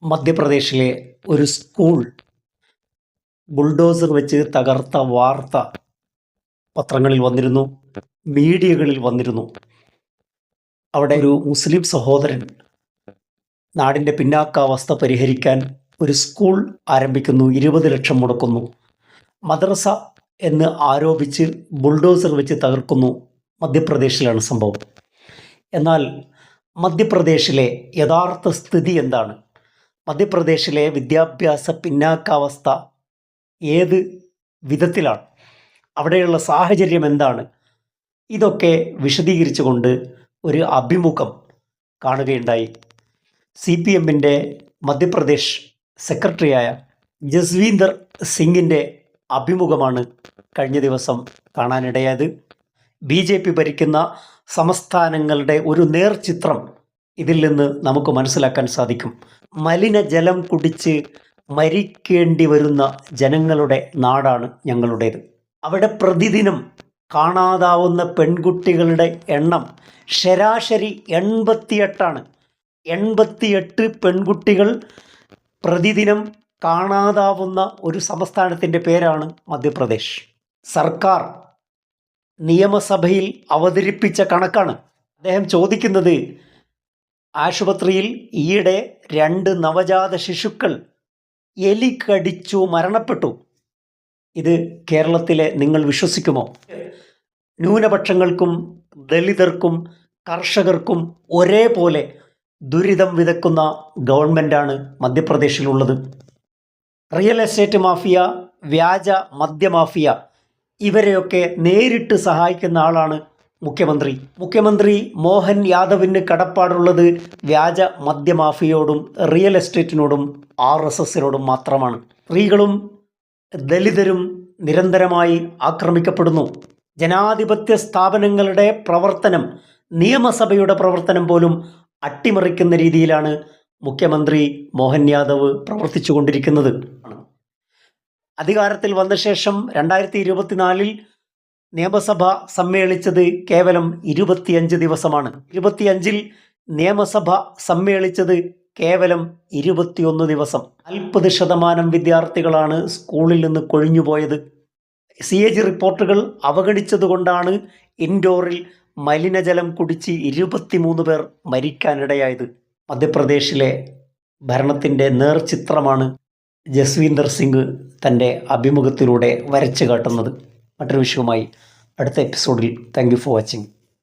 മധ്യപ്രദേശിലെ ഒരു school bulldozer വെച്ച് തകർത്ത വാർത്ത പത്രങ്ങളിൽ വന്നിരുന്നു, മീഡിയകളിൽ വന്നിരുന്നു. അവിടെ ഒരു മുസ്ലിം സഹോദരൻ നാടിൻ്റെ പിന്നാക്കാവസ്ഥ പരിഹരിക്കാൻ ഒരു സ്കൂൾ ആരംഭിക്കുന്നു, 20 ലക്ഷം മുടക്കുന്നു. മദ്രസ എന്ന് ആരോപിച്ച് ബുൾഡോസർ വെച്ച് തകർക്കുന്നു. മധ്യപ്രദേശിലാണ് സംഭവം. എന്നാൽ മധ്യപ്രദേശിലെ യഥാർത്ഥ സ്ഥിതി എന്താണ്? മധ്യപ്രദേശിലെ വിദ്യാഭ്യാസ പിന്നാക്കാവസ്ഥ ഏത് വിധത്തിലാണ്? അവിടെയുള്ള സാഹചര്യം എന്താണ്? ഇതൊക്കെ വിശദീകരിച്ചുകൊണ്ട് ഒരു അഭിമുഖം കാണുകയുണ്ടായി. CPMൻ്റെ മധ്യപ്രദേശ് സെക്രട്ടറിയായ ജസ്വീന്ദർ സിംഗിൻ്റെ അഭിമുഖമാണ് കഴിഞ്ഞ ദിവസം കാണാനിടയായത്. BJP ഭരിക്കുന്ന സംസ്ഥാനങ്ങളുടെ ഒരു നേർചിത്രം ഇതിൽ നിന്ന് നമുക്ക് മനസ്സിലാക്കാൻ സാധിക്കും. മലിനജലം കുടിച്ച് മരിക്കേണ്ടി വരുന്ന ജനങ്ങളുടെ നാടാണ് ഞങ്ങളുടേത്. അവിടെ പ്രതിദിനം കാണാതാവുന്ന പെൺകുട്ടികളുടെ എണ്ണം ശരാശരി 88ആണ്. 88 പെൺകുട്ടികൾ പ്രതിദിനം കാണാതാവുന്ന ഒരു സംസ്ഥാനത്തിൻ്റെ പേരാണ് മധ്യപ്രദേശ്. സർക്കാർ നിയമസഭയിൽ അവതരിപ്പിച്ച കണക്കാണ്. അദ്ദേഹം ചോദിക്കുന്നത്, ആശുപത്രിയിൽ ഈയിടെ 2 നവജാത ശിശുക്കൾ എലി കടിച്ചു മരണപ്പെട്ടു. ഇത് കേരളത്തിലെ നിങ്ങൾ വിശ്വസിക്കുമോ? ന്യൂനപക്ഷങ്ങൾക്കും ദളിതർക്കും കർഷകർക്കും ഒരേപോലെ ദുരിതം വിതക്കുന്ന ഗവൺമെൻറ്റാണ് മധ്യപ്രദേശിലുള്ളത്. റിയൽ എസ്റ്റേറ്റ് മാഫിയ, വ്യാജ മദ്യമാഫിയ, ഇവരെയൊക്കെ നേരിട്ട് സഹായിക്കുന്ന ആളാണ് മുഖ്യമന്ത്രി മോഹൻ യാദവിന് കടപ്പാടുള്ളത് വ്യാജ മദ്യമാഫിയോടും റിയൽ എസ്റ്റേറ്റിനോടും RSSനോടും മാത്രമാണ്. സ്ത്രീകളും ദലിതരും നിരന്തരമായി ആക്രമിക്കപ്പെടുന്നു. ജനാധിപത്യ സ്ഥാപനങ്ങളുടെ പ്രവർത്തനം, നിയമസഭയുടെ പ്രവർത്തനം പോലും അട്ടിമറിക്കുന്ന രീതിയിലാണ് മുഖ്യമന്ത്രി മോഹൻ യാദവ് പ്രവർത്തിച്ചു കൊണ്ടിരിക്കുന്നത്. അധികാരത്തിൽ വന്ന ശേഷം 2024 നിയമസഭ സമ്മേളിച്ചത് കേവലം 25 ദിവസമാണ്. 25-ൽ നിയമസഭ സമ്മേളിച്ചത് കേവലം 21 ദിവസം. 40% വിദ്യാർത്ഥികളാണ് സ്കൂളിൽ നിന്ന് കൊഴിഞ്ഞുപോയത്. CAG റിപ്പോർട്ടുകൾ അവഗണിച്ചതുകൊണ്ടാണ് ഇൻഡോറിൽ മലിനജലം കുടിച്ച് 23 പേർ മരിക്കാനിടയായത്. മധ്യപ്രദേശിലെ ഭരണത്തിൻ്റെ നേർചിത്രമാണ് ജസ്വീന്ദർ സിംഗ് തൻ്റെ അഭിമുഖത്തിലൂടെ വരച്ചു കാട്ടുന്നത്. മറ്റൊരു വിഷയവുമായി അടുത്ത എപ്പിസോഡിൽ. Thank you for watching.